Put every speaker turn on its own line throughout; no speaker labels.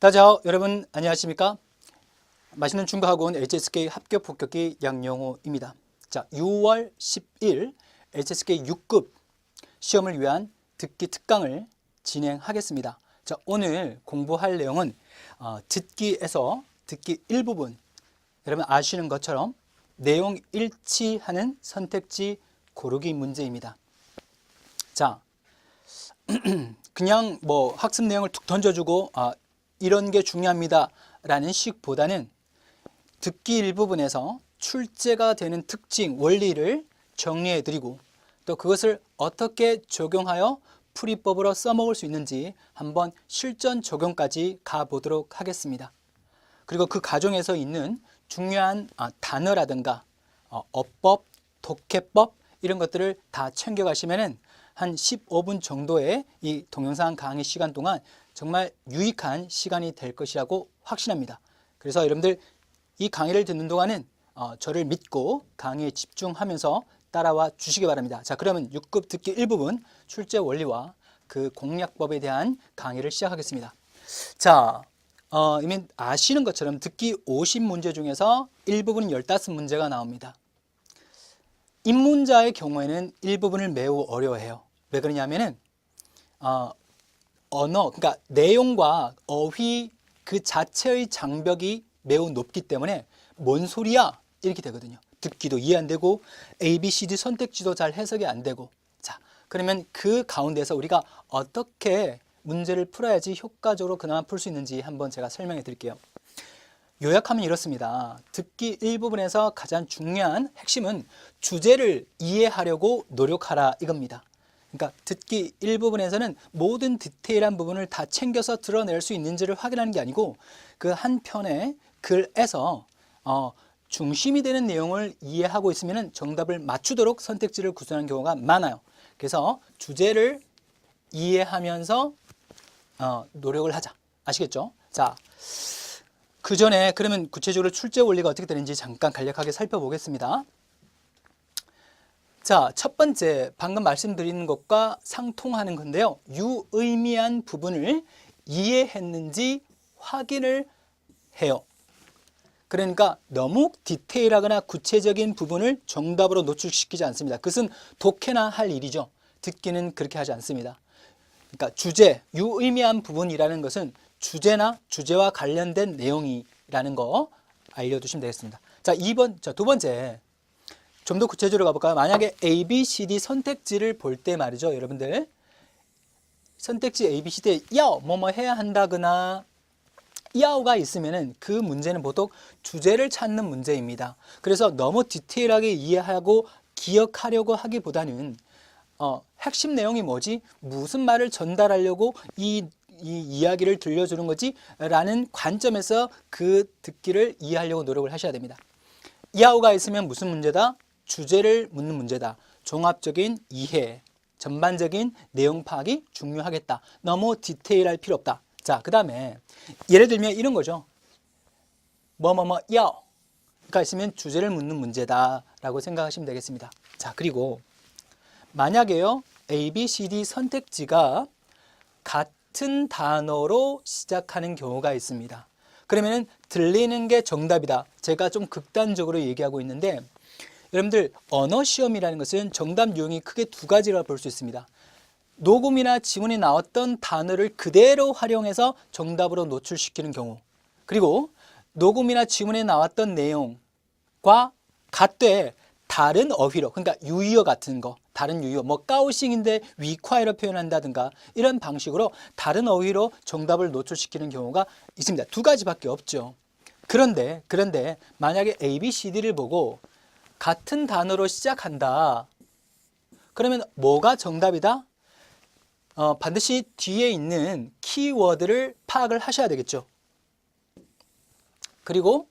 다자오 여러분 안녕하십니까? 맛있는 중국학원 HSK 합격 복격기 양영호입니다. 자, 6월 10일 HSK 6급 시험을 위한 듣기 특강을 진행하겠습니다. 자, 오늘 공부할 내용은 듣기에서 듣기 일부분, 여러분 아시는 것처럼 내용 일치하는 선택지 고르기 문제입니다. 자, 그냥 뭐 학습 내용을 툭 던져주고 이런 게 중요합니다 라는 식보다는 듣기 일부분에서 출제가 되는 특징, 원리를 정리해 드리고 또 그것을 어떻게 적용하여 풀이법으로 써먹을 수 있는지 한번 실전 적용까지 가보도록 하겠습니다. 그리고 그 과정에서 있는 중요한 단어라든가 어법, 독해법 이런 것들을 다 챙겨가시면은 한 15분 정도의 이 동영상 강의 시간 동안 정말 유익한 시간이 될 것이라고 확신합니다. 그래서 여러분들 이 강의를 듣는 동안은 저를 믿고 강의에 집중하면서 따라와 주시기 바랍니다. 자, 그러면 6급 듣기 일부분 출제 원리와 그 공략법에 대한 강의를 시작하겠습니다. 자, 이미 아시는 것처럼 듣기 50문제 중에서 일부분 15문제가 나옵니다. 입문자의 경우에는 일부분을 매우 어려워해요. 왜 그러냐면은 언어, 그러니까 내용과 어휘 그 자체의 장벽이 매우 높기 때문에 뭔 소리야? 이렇게 되거든요. 듣기도 이해 안 되고 A, B, C, D 선택지도 잘 해석이 안 되고. 자, 그러면 그 가운데서 우리가 어떻게 문제를 풀어야지 효과적으로 그나마 풀 수 있는지 한번 제가 설명해 드릴게요. 요약하면 이렇습니다. 듣기 일부분에서 가장 중요한 핵심은 주제를 이해하려고 노력하라 이겁니다. 그러니까 듣기 일부분에서는 모든 디테일한 부분을 다 챙겨서 드러낼 수 있는지를 확인하는 게 아니고 그 한 편의 글에서 중심이 되는 내용을 이해하고 있으면 정답을 맞추도록 선택지를 구성하는 경우가 많아요. 그래서 주제를 이해하면서 노력을 하자. 아시겠죠? 자, 그 전에 그러면 구체적으로 출제 원리가 어떻게 되는지 잠깐 간략하게 살펴보겠습니다. 자, 첫 번째 방금 말씀드리는 것과 상통하는 건데요. 유의미한 부분을 이해했는지 확인을 해요. 그러니까 너무 디테일하거나 구체적인 부분을 정답으로 노출시키지 않습니다. 그것은 독해나 할 일이죠. 듣기는 그렇게 하지 않습니다. 그러니까 주제, 유의미한 부분이라는 것은 주제나 주제와 관련된 내용이라는 거 알려두시면 되겠습니다. 자, 두 번째. 좀 더 구체적으로 가볼까요? 만약에 A, B, C, D 선택지를 볼 때 말이죠. 여러분들 선택지 A, B, C, D 야오 뭐뭐 해야 한다거나 야오가 있으면은 그 문제는 보통 주제를 찾는 문제입니다. 그래서 너무 디테일하게 이해하고 기억하려고 하기보다는 핵심 내용이 뭐지? 무슨 말을 전달하려고 이 이야기를 들려주는 거지? 라는 관점에서 그 듣기를 이해하려고 노력을 하셔야 됩니다. 야오가 있으면 무슨 문제다? 주제를 묻는 문제다. 종합적인 이해, 전반적인 내용 파악이 중요하겠다. 너무 디테일할 필요 없다. 자, 그 다음에 예를 들면 이런 거죠. 야오가 있으면 주제를 묻는 문제다 라고 생각하시면 되겠습니다. 자, 그리고 만약에요 A, B, C, D 선택지가 같은 단어로 시작하는 경우가 있습니다. 그러면 들리는 게 정답이다. 제가 좀 극단적으로 얘기하고 있는데 여러분들 언어 시험이라는 것은 정답 유형이 크게 두 가지라 볼 수 있습니다. 녹음이나 지문이 나왔던 단어를 그대로 활용해서 정답으로 노출시키는 경우, 그리고 녹음이나 지문에 나왔던 내용과 같되 다른 어휘로, 그러니까 유의어 같은 거, 다른 유의어, 뭐 까우싱인데 위콰이로 표현한다든가 이런 방식으로 다른 어휘로 정답을 노출시키는 경우가 있습니다. 두 가지밖에 없죠. 그런데 만약에 A, B, C, D를 보고 같은 단어로 시작한다. 그러면 뭐가 정답이다? 반드시 뒤에 있는 키워드를 파악을 하셔야 되겠죠. 그리고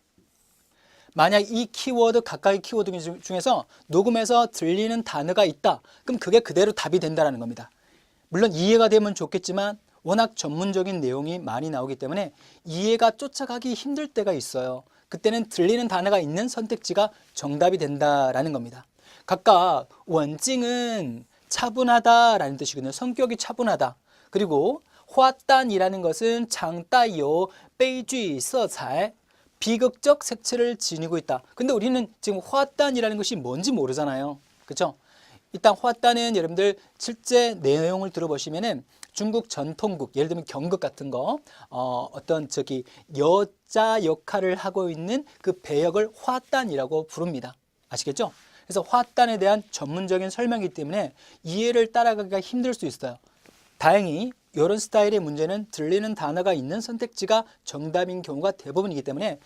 만약 이 키워드, 가까이 키워드 중에서 녹음해서 들리는 단어가 있다. 그럼 그게 그대로 답이 된다는 겁니다. 물론 이해가 되면 좋겠지만 워낙 전문적인 내용이 많이 나오기 때문에 이해가 쫓아가기 힘들 때가 있어요. 그때는 들리는 단어가 있는 선택지가 정답이 된다라는 겁니다. 각각 원징은 차분하다라는 뜻이거든요. 성격이 차분하다. 그리고 화단이라는 것은 장따요 悲剧色彩 비극적 색채를 지니고 있다. 근데 우리는 지금 화단이라는 것이 뭔지 모르잖아요. 그렇죠? 일단 화단은 여러분들 실제 내용을 들어보시면은 중국 전통극, 예를 들면 경극 같은 거, 어떤 여자 역할을 하고 있는 그 배역을 화단이라고 부릅니다. 아시겠죠? 그래서 화단에 대한 전문적인 설명이기 때문에 이해를 따라가기가 힘들 수 있어요. 다행히 이런 스타일의 문제는 들리는 단어가 있는 선택지가 정답인 경우가 대부분이기 때문에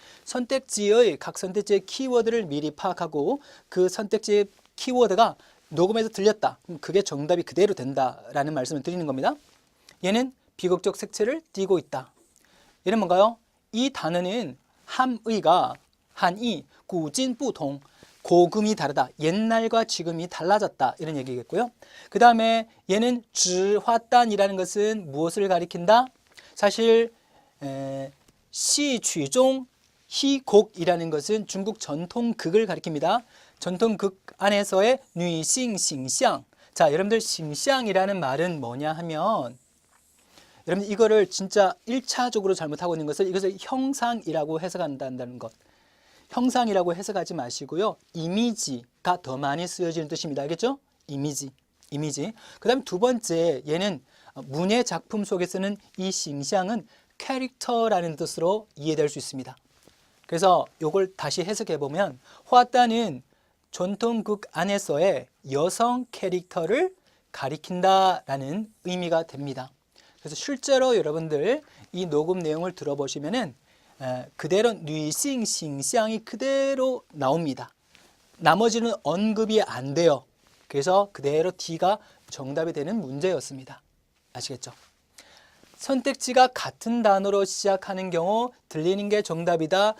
각 선택지의 키워드를 미리 파악하고 그 선택지의 키워드가 녹음에서 들렸다. 그럼 그게 정답이 그대로 된다라는 말씀을 드리는 겁니다. 얘는 비극적 색채를 띠고 있다. 얘는 뭔가요? 이 단어는 함의가 한이 구진부통 고금이 다르다. 옛날과 지금이 달라졌다. 이런 얘기겠고요. 그 다음에 얘는 즈화단이라는 것은 무엇을 가리킨다? 사실 시취종 희곡이라는 것은 중국 전통극을 가리킵니다. 전통극 안에서의女性 形象. 자, 여러분들 形象이라는 말은 뭐냐 하면 여러분 이거를 진짜 1차적으로 잘못하고 있는 것을 이것을 형상이라고 해석한다는 것. 형상이라고 해석하지 마시고요. 이미지가 더 많이 쓰여지는 뜻입니다. 알겠죠? 이미지. 그 다음에 두 번째, 얘는 문예 작품 속에 쓰는 이 싱샹은 캐릭터라는 뜻으로 이해될 수 있습니다. 그래서 이걸 다시 해석해 보면 화단은 전통극 안에서의 여성 캐릭터를 가리킨다라는 의미가 됩니다. 그래서 실제로 여러분들 이 녹음 내용을 들어보시면은 그대로 女性 形象이 그대로 나옵니다. 나머지는 언급이 안 돼요. 그래서 그대로 D가 정답이 되는 문제였습니다. 아시겠죠? 선택지가 같은 단어로 시작하는 경우 들리는 게 정답이다.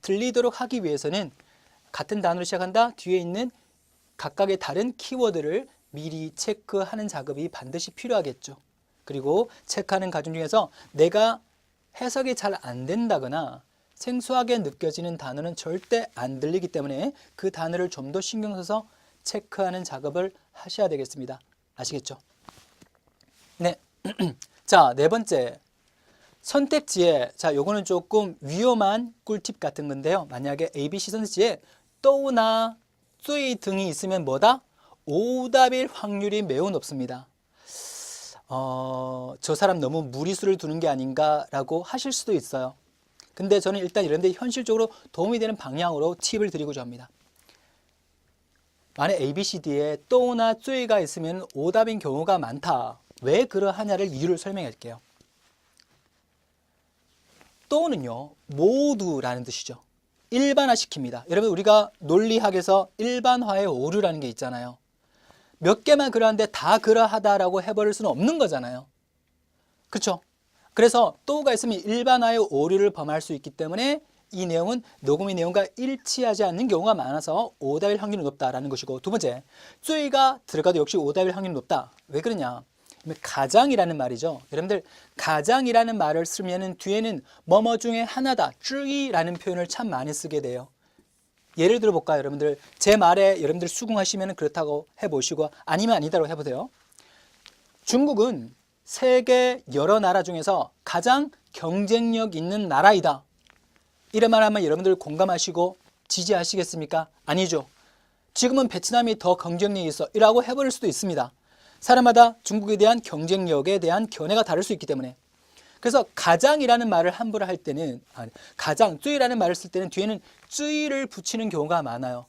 들리도록 하기 위해서는 같은 단어로 시작한다. 뒤에 있는 각각의 다른 키워드를 미리 체크하는 작업이 반드시 필요하겠죠. 그리고 체크하는 과정 중에서 내가 해석이 잘 안 된다거나 생소하게 느껴지는 단어는 절대 안 들리기 때문에 그 단어를 좀 더 신경 써서 체크하는 작업을 하셔야 되겠습니다. 아시겠죠? 네. 자, 네 번째. 선택지에, 자, 요거는 조금 위험한 꿀팁 같은 건데요. 만약에 ABC 선택지에 또나 쯔이 등이 있으면 뭐다? 오답일 확률이 매우 높습니다. 저 사람 너무 무리수를 두는 게 아닌가라고 하실 수도 있어요. 근데 저는 일단 이런데 현실적으로 도움이 되는 방향으로 팁을 드리고자 합니다. 만약 ABCD에 또나 쯔이가 있으면 오답인 경우가 많다. 왜 그러하냐를 이유를 설명할게요. 또는요, 모두라는 뜻이죠. 일반화시킵니다. 여러분 우리가 논리학에서 일반화의 오류라는 게 있잖아요. 몇 개만 그러한데 다 그러하다라고 해버릴 수는 없는 거잖아요. 그렇죠? 그래서 또가 있으면 일반화의 오류를 범할 수 있기 때문에 이 내용은 녹음의 내용과 일치하지 않는 경우가 많아서 오답일 확률이 높다라는 것이고, 두 번째, 쯔이가 들어가도 역시 오답일 확률이 높다. 왜 그러냐? 가장이라는 말이죠. 여러분들 가장이라는 말을 쓰면 뒤에는 뭐뭐 중에 하나다, 쯔이라는 표현을 참 많이 쓰게 돼요. 예를 들어 볼까요? 여러분들 제 말에 여러분들 수긍하시면 그렇다고 해보시고 아니면 아니다라고 해보세요. 중국은 세계 여러 나라 중에서 가장 경쟁력 있는 나라이다. 이런 말 하면 여러분들 공감하시고 지지하시겠습니까? 아니죠. 지금은 베트남이 더 경쟁력이 있어 이라고 해버릴 수도 있습니다. 사람마다 중국에 대한 경쟁력에 대한 견해가 다를 수 있기 때문에. 그래서 가장이라는 말을 함부로 할 때는 가장, 쯔이라는 말을 쓸 때는 뒤에는 쯔이를 붙이는 경우가 많아요.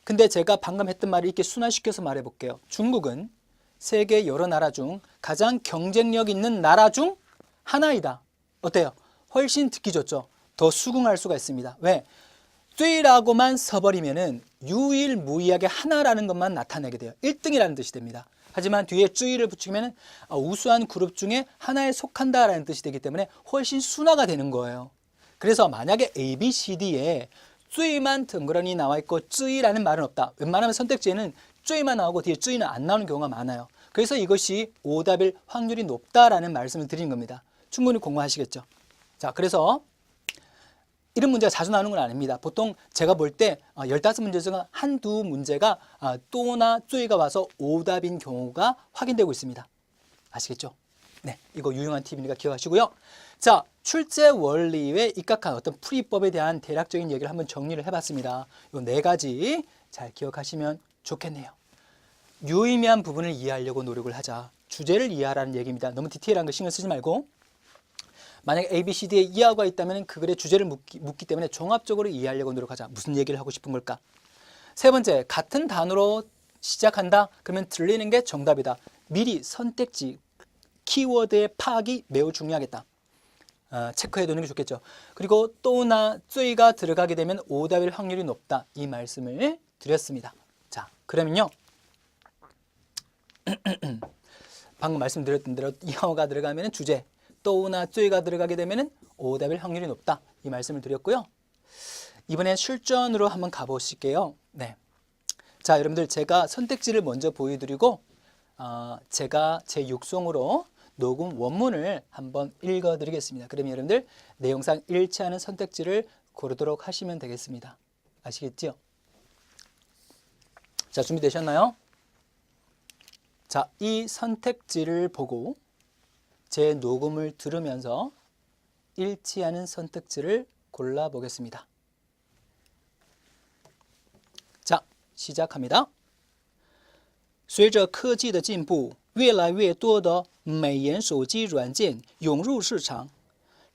근데 제가 방금 했던 말을 이렇게 순화시켜서 말해 볼게요. 중국은 세계 여러 나라 중 가장 경쟁력 있는 나라 중 하나이다. 어때요? 훨씬 듣기 좋죠. 더 수긍할 수가 있습니다. 왜? 쯔이라고만 써버리면은 유일무이하게 하나라는 것만 나타내게 돼요. 1등이라는 뜻이 됩니다. 하지만 뒤에 쯔이를 붙이면 우수한 그룹 중에 하나에 속한다라는 뜻이 되기 때문에 훨씬 순화가 되는 거예요. 그래서 만약에 A, B, C, D에 쯔이만 덩그러니 나와 있고 쯔이라는 말은 없다. 웬만하면 선택지에는 쯔이만 나오고 뒤에 쯔이는 안 나오는 경우가 많아요. 그래서 이것이 오답일 확률이 높다라는 말씀을 드리는 겁니다. 충분히 공부하시겠죠? 자, 그래서 이런 문제가 자주 나오는 건 아닙니다. 보통 제가 볼 때 15문제 중 한두 문제가 또나 쯔이가 와서 오답인 경우가 확인되고 있습니다. 아시겠죠? 네, 이거 유용한 팁이니까 기억하시고요. 자, 출제 원리에 입각한 어떤 풀이법에 대한 대략적인 얘기를 한번 정리를 해봤습니다. 이 네 가지 잘 기억하시면 좋겠네요. 유의미한 부분을 이해하려고 노력을 하자. 주제를 이해하라는 얘기입니다. 너무 디테일한 거 신경 쓰지 말고 만약에 A, B, C, D에 이하가 있다면 그 글의 주제를 묻기 때문에 종합적으로 이해하려고 노력하자. 무슨 얘기를 하고 싶은 걸까? 세 번째, 같은 단어로 시작한다? 그러면 들리는 게 정답이다. 미리 선택지, 키워드의 파악이 매우 중요하겠다. 체크해 두는 게 좋겠죠. 그리고 또나 쯔이가 들어가게 되면 오답일 확률이 높다. 이 말씀을 드렸습니다. 자, 그러면요. 방금 말씀드렸던 대로 이하가 들어가면 주제, 또나 쯔이가 들어가게 되면 오답일 확률이 높다. 이 말씀을 드렸고요. 이번엔 실전으로 한번 가보실게요. 네. 자, 여러분들 제가 선택지를 먼저 보여드리고 제가 제 육성으로 녹음 원문을 한번 읽어드리겠습니다. 그러면 여러분들 내용상 일치하는 선택지를 고르도록 하시면 되겠습니다. 아시겠죠? 자, 준비되셨나요? 자, 이 선택지를 보고 제 녹음을 들으면서 일치하는 선택지를 골라보겠습니다. 자, 시작합니다. 随着科技的进步，越来越多的美颜手机软件涌入市场。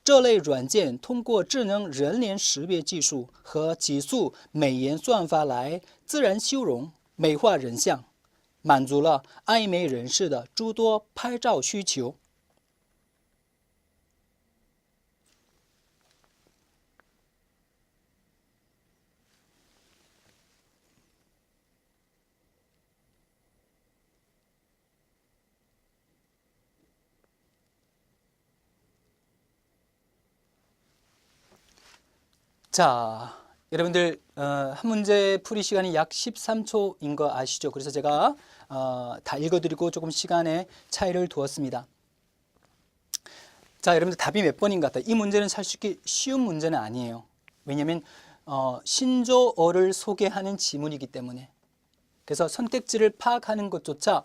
这类软件通过智能人脸识别技术和极速美颜算法来自然修容、美化人像，满足了爱美人士的诸多拍照需求。 자, 여러분들 한 문제 풀이 시간이 약 13초인 거 아시죠? 그래서 제가 다 읽어드리고 조금 시간의 차이를 두었습니다. 자, 여러분들 답이 몇 번인 것 같아요? 이 문제는 사실 쉬운 문제는 아니에요. 왜냐하면 신조어를 소개하는 지문이기 때문에. 그래서 선택지를 파악하는 것조차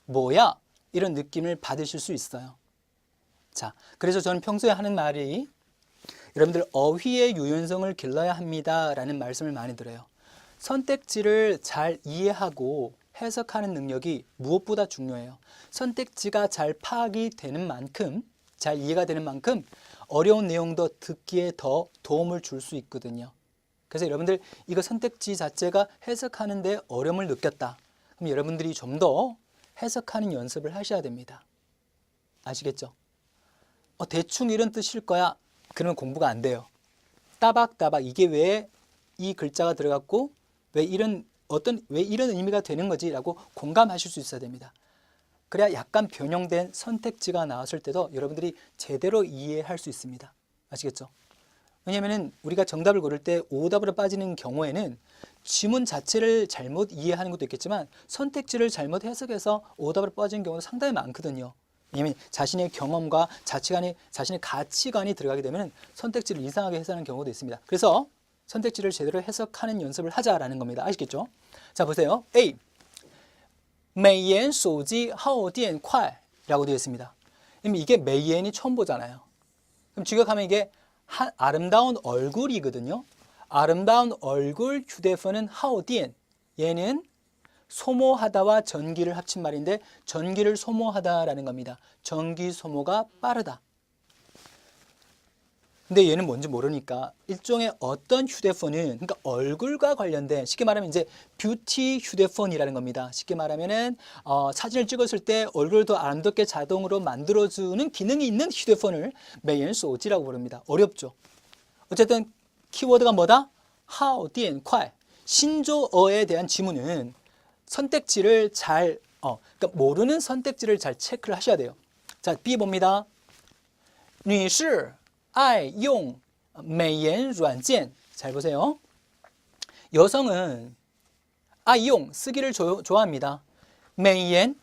뭐야? 이런 느낌을 받으실 수 있어요. 자, 그래서 저는 평소에 하는 말이 여러분들 어휘의 유연성을 길러야 합니다 라는 말씀을 많이 들어요. 선택지를 잘 이해하고 해석하는 능력이 무엇보다 중요해요. 선택지가 잘 파악이 되는 만큼, 잘 이해가 되는 만큼 어려운 내용도 듣기에 더 도움을 줄 수 있거든요. 그래서 여러분들 이거 선택지 자체가 해석하는 데 어려움을 느꼈다. 그럼 여러분들이 좀 더 해석하는 연습을 하셔야 됩니다. 아시겠죠? 대충 이런 뜻일 거야. 그러면 공부가 안 돼요. 따박따박 이게 왜 이 글자가 들어갔고 왜 이런 의미가 되는 거지라고 공감하실 수 있어야 됩니다. 그래야 약간 변형된 선택지가 나왔을 때도 여러분들이 제대로 이해할 수 있습니다. 아시겠죠? 왜냐하면 우리가 정답을 고를 때 오답으로 빠지는 경우에는 지문 자체를 잘못 이해하는 것도 있겠지만 선택지를 잘못 해석해서 오답으로 빠지는 경우도 상당히 많거든요. 왜냐하면 자신의 경험과 자신의 가치관이 들어가게 되면 선택지를 이상하게 해석하는 경우도 있습니다. 그래서 선택지를 제대로 해석하는 연습을 하자라는 겁니다. 아시겠죠? 자, 보세요. A. 美颜手机耗电快라고 되어 있습니다. 그럼 이게 美颜이 처음 보잖아요. 그럼 직역하면 이게 아름다운 얼굴이거든요. 아름다운 얼굴 휴대폰은 耗电. 얘는 소모하다와 전기를 합친 말인데 전기를 소모하다라는 겁니다. 전기 소모가 빠르다. 근데 얘는 뭔지 모르니까 일종의 어떤 휴대폰은 그러니까 얼굴과 관련된 쉽게 말하면 이제 뷰티 휴대폰이라는 겁니다. 쉽게 말하면은 사진을 찍었을 때 얼굴을 더 아름답게 자동으로 만들어주는 기능이 있는 휴대폰을 美颜手机라고 부릅니다. 어렵죠. 어쨌든 키워드가 뭐다? 耗电快. 신조어에 대한 지문은 선택지를 그러니까 모르는 선택지를 잘 체크를 하셔야 돼요. 자, B 봅니다. 女士爱用美颜软件. 잘 보세요. 여성은 爱用 쓰기를 좋아합니다. 美颜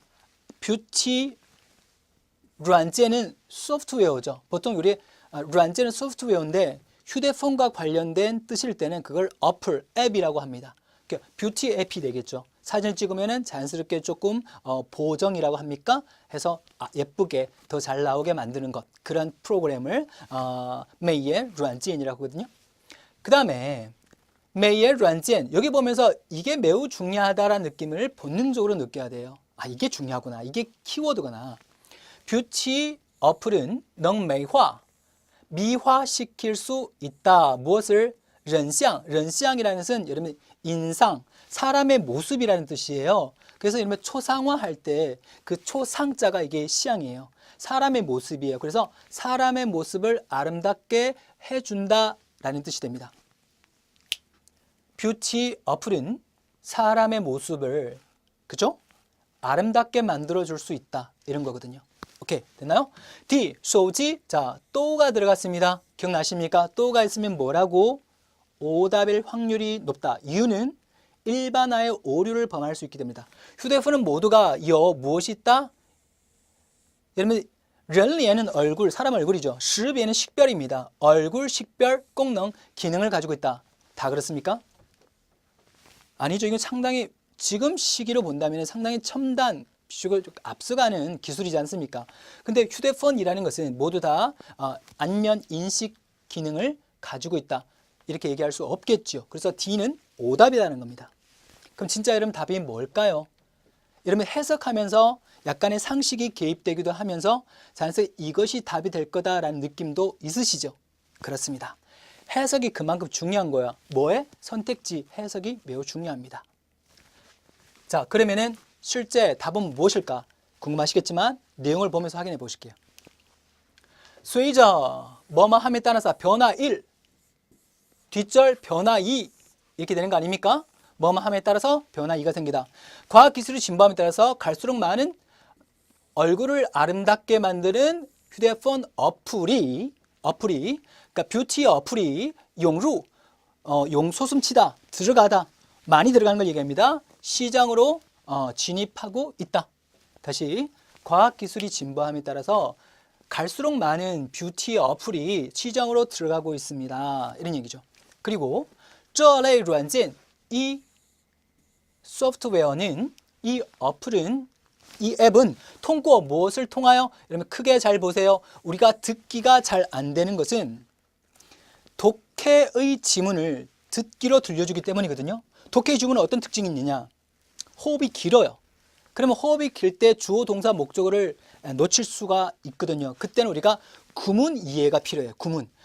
뷰티 软件은 소프트웨어죠. 보통 우리 软件은 소프트웨어인데 휴대폰과 관련된 뜻일 때는 그걸 어플, 앱이라고 합니다. 그러니까 뷰티 앱이 되겠죠. 사진을 찍으면은 자연스럽게 조금 보정이라고 합니까? 해서 예쁘게 더 잘 나오게 만드는 것. 그런 프로그램을 메이의 란지엔이라고 하거든요. 그 다음에 메이의 란지엔, 여기 보면서 이게 매우 중요하다라는 느낌을 본능적으로 느껴야 돼요. 이게 중요하구나. 이게 키워드구나. 뷰티 어플은 능메이화, 미화시킬 수 있다. 무엇을? 른샹, 른샹이라는 것은 여러분 인상, 사람의 모습이라는 뜻이에요. 그래서 이러면 초상화할 때 그 초상자가 이게 시향이에요. 사람의 모습이에요. 그래서 사람의 모습을 아름답게 해준다라는 뜻이 됩니다. 뷰티 어플은 사람의 모습을, 그죠? 아름답게 만들어줄 수 있다. 이런 거거든요. 오케이, 됐나요? D, 소지. 자, 또가 들어갔습니다. 기억나십니까? 또가 있으면 뭐라고? 오답일 확률이 높다. 이유는 일반화의 오류를 범할 수 있기 때문이다. 휴대폰은 모두가 무엇이 있다? 여러분,人脸은 얼굴, 사람 얼굴이죠. 识别는 식별입니다. 얼굴 식별功能, 기능을 가지고 있다. 다 그렇습니까? 아니죠. 이건 상당히 지금 시기로 본다면 상당히 첨단, 앞서가는 기술이지 않습니까? 근데 휴대폰이라는 것은 모두 다 안면 인식 기능을 가지고 있다. 이렇게 얘기할 수 없겠죠. 그래서 D는 오답이라는 겁니다. 그럼 진짜 여러분 답이 뭘까요? 여러분 해석하면서 약간의 상식이 개입되기도 하면서 자연스럽게 이것이 답이 될 거다라는 느낌도 있으시죠? 그렇습니다. 해석이 그만큼 중요한 거야. 뭐에? 선택지 해석이 매우 중요합니다. 자, 그러면은 실제 답은 무엇일까? 궁금하시겠지만 내용을 보면서 확인해 보실게요. 随着 뭐뭐함에 따라서 변화 1, 뒷절 변화 2 이렇게 되는 거 아닙니까? 뭐뭐함에 따라서 변화 2가 생기다. 과학기술이 진보함에 따라서 갈수록 많은 얼굴을 아름답게 만드는 휴대폰 어플이 그러니까 뷰티 어플이 용루, 용소숨치다, 들어가다, 많이 들어가는 걸 얘기합니다. 시장으로 진입하고 있다. 다시 과학기술이 진보함에 따라서 갈수록 많은 뷰티 어플이 시장으로 들어가고 있습니다. 이런 얘기죠. 그리고 这类软件, 이 소프트웨어는, 이 어플은, 이 앱은 통과 무엇을 통하여? 여러분 크게 잘 보세요. 우리가 듣기가 잘 안 되는 것은 독해의 지문을 듣기로 들려주기 때문이거든요. 독해의 지문은 어떤 특징이 있느냐? 호흡이 길어요. 그러면 호흡이 길 때 주어 동사 목적어를 놓칠 수가 있거든요. 그때는 우리가 구문 이해가 필요해요.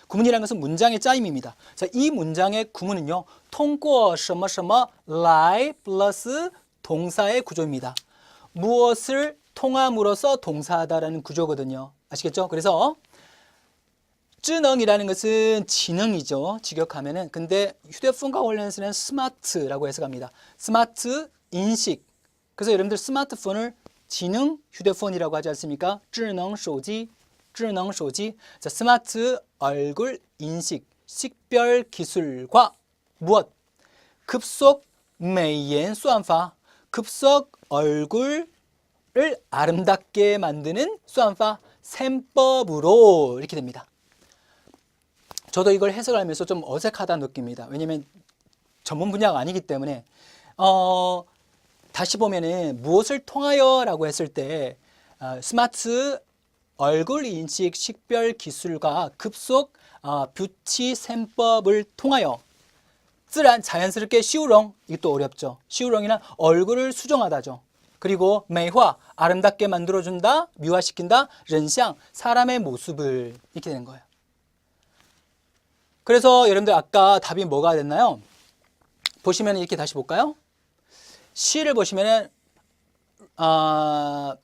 구문이라는 것은 문장의 짜임입니다. 자, 이 문장의 구문은요, 통과 什么什么来 플러스 동사의 구조입니다. 무엇을 통함으로써 동사하다라는 구조거든요. 아시겠죠? 그래서 智能이라는 것은 지능이죠. 직역하면은. 근데 휴대폰과 관련해서는 스마트라고 해석합니다. 스마트 인식. 그래서 여러분들 스마트폰을 지능 휴대폰이라고 하지 않습니까? 智能手机. 자, 스마트 얼굴 인식, 식별 기술과 무엇? 급속美颜算法, 급속 얼굴을 아름답게 만드는 算法, 셈법으로 이렇게 됩니다. 저도 이걸 해석을 하면서 좀 어색하다는 느낌입니다. 왜냐하면 전문 분야가 아니기 때문에 다시 보면은 무엇을 통하여 라고 했을 때 스마트 얼굴 인식 식별 기술과 급속 뷰티 셈법을 통하여 自然 자연스럽게 시우렁, 이것도 어렵죠. 시우렁이나 얼굴을 수정하다죠. 그리고 매화 아름답게 만들어준다, 미화시킨다, 른샹 사람의 모습을 이렇게 되는 거예요. 그래서 여러분들 아까 답이 뭐가 됐나요? 보시면 이렇게 다시 볼까요? 시를 보시면은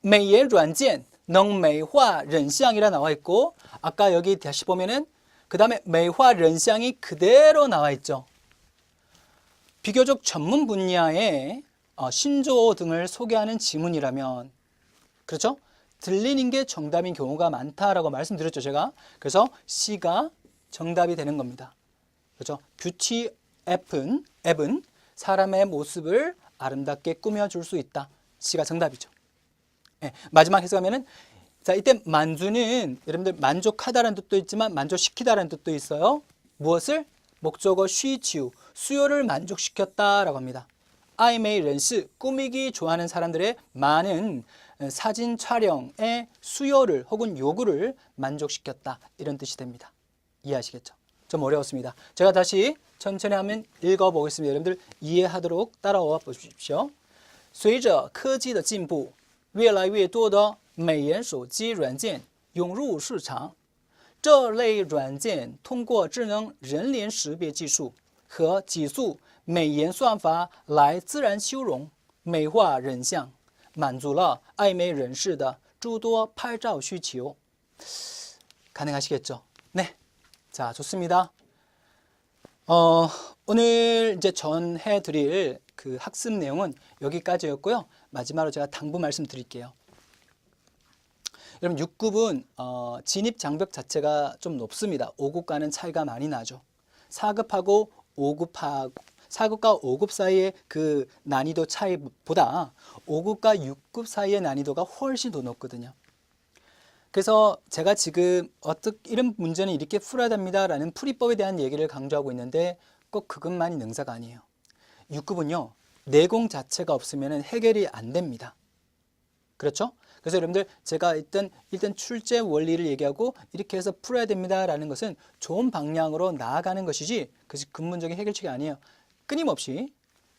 美颜软件能美化人像이라 나와 있고, 아까 여기 다시 보면은 그 다음에 美化人像이 그대로 나와 있죠. 비교적 전문 분야의 신조어 등을 소개하는 지문이라면, 그렇죠? 들리는 게 정답인 경우가 많다라고 말씀드렸죠, 제가. 그래서 C가 정답이 되는 겁니다. 그렇죠? 뷰티 앱은 사람의 모습을 아름답게 꾸며줄 수 있다. C가 정답이죠. 네, 마지막 해석하면은, 자, 이때 만주는 여러분들 만족하다라는 뜻도 있지만 만족시키다라는 뜻도 있어요. 무엇을? 목적어 쉬지우, 수요를 만족시켰다라고 합니다. 아이메이 렌스 꾸미기 좋아하는 사람들의 많은 사진 촬영의 수요를 혹은 요구를 만족시켰다. 이런 뜻이 됩니다. 이해하시겠죠? 좀 어려웠습니다. 제가 다시 천천히 한번 읽어보겠습니다. 여러분들 이해하도록 따라와 보십시오. 随着科技的进步，越来越多的美颜手机软件涌入市场。这类软件通过智能人脸识别技术和几组美颜算法来自然修容、美化人像，满足了爱美人士的诸多拍照需求。 가능하시겠죠? 네. 자, 좋습니다. 오늘 이제 전해드릴 그 학습 내용은 여기까지였고요. 마지막으로 제가 당부 말씀드릴게요. 여러분 6급은 진입 장벽 자체가 좀 높습니다. 5급과는 차이가 많이 나죠. 4급하고 5급하고 4급과 5급 사이의 그 난이도 차이보다 5급과 6급 사이의 난이도가 훨씬 더 높거든요. 그래서 제가 지금 이런 문제는 이렇게 풀어야 됩니다라는 풀이법에 대한 얘기를 강조하고 있는데 꼭 그것만이 능사가 아니에요. 6급은요. 내공 자체가 없으면 해결이 안 됩니다. 그렇죠? 그래서 여러분들 제가 일단 출제 원리를 얘기하고 이렇게 해서 풀어야 됩니다라는 것은 좋은 방향으로 나아가는 것이지 그것이 근본적인 해결책이 아니에요. 끊임없이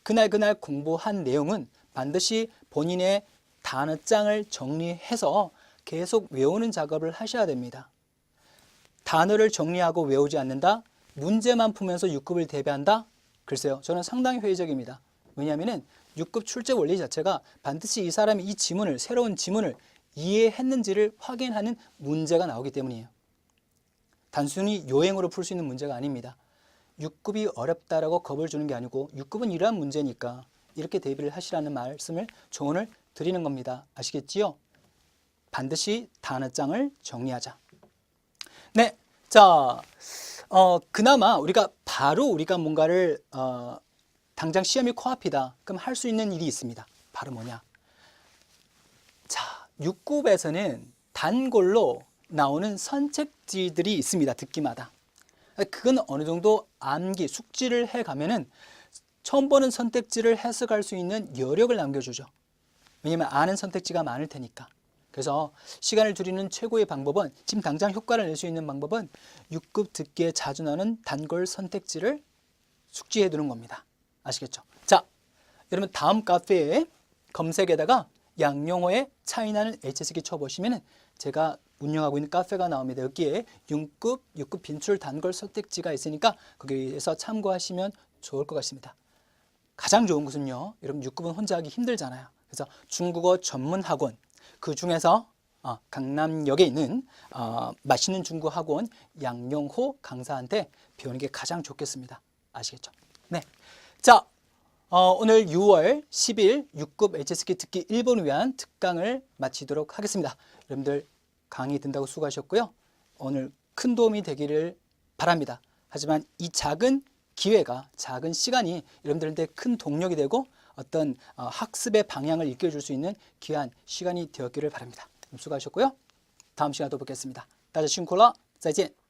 그날 공부한 내용은 반드시 본인의 단어장을 정리해서 계속 외우는 작업을 하셔야 됩니다. 단어를 정리하고 외우지 않는다? 문제만 풀면서 6급을 대비한다? 글쎄요. 저는 상당히 회의적입니다. 왜냐하면 6급 출제 원리 자체가 반드시 이 사람이 이 지문을, 새로운 지문을 이해했는지를 확인하는 문제가 나오기 때문이에요. 단순히 요행으로 풀 수 있는 문제가 아닙니다. 6급이 어렵다라고 겁을 주는 게 아니고 6급은 이러한 문제니까 이렇게 대비를 하시라는 말씀을 조언을 드리는 겁니다. 아시겠지요? 반드시 단어장을 정리하자. 네, 자, 그나마 우리가 뭔가를 당장 시험이 코앞이다. 그럼 할 수 있는 일이 있습니다. 바로 뭐냐? 자, 6급에서는 단골로 나오는 선택지들이 있습니다. 듣기마다. 그건 어느 정도 암기, 숙지를 해가면은 처음 보는 선택지를 해석할 수 있는 여력을 남겨주죠. 왜냐하면 아는 선택지가 많을 테니까. 그래서 시간을 줄이는 최고의 방법은 지금 당장 효과를 낼 수 있는 방법은 6급 듣기에 자주 나오는 단골 선택지를 숙지해 두는 겁니다. 아시겠죠? 자, 여러분 다음 카페에 검색에다가 양용호의 차이나는 HSK 쳐보시면 제가 운영하고 있는 카페가 나옵니다. 여기에 6급 빈출 단골 선택지가 있으니까 거기에서 참고하시면 좋을 것 같습니다. 가장 좋은 것은요. 여러분 6급은 혼자 하기 힘들잖아요. 그래서 중국어 전문 학원 그 중에서 강남역에 있는 맛있는 중국어 학원 양용호 강사한테 배우는 게 가장 좋겠습니다. 아시겠죠? 네. 자, 오늘 6월 10일 6급 HSK 듣기 1번을 위한 특강을 마치도록 하겠습니다. 여러분들 강의 듣는다고 수고하셨고요. 오늘 큰 도움이 되기를 바랍니다. 하지만 이 작은 기회가, 작은 시간이 여러분들한테 큰 동력이 되고 어떤 학습의 방향을 이끌어줄 수 있는 귀한 시간이 되었기를 바랍니다. 수고하셨고요. 다음 시간에 또 뵙겠습니다. 大家辛苦了，再见。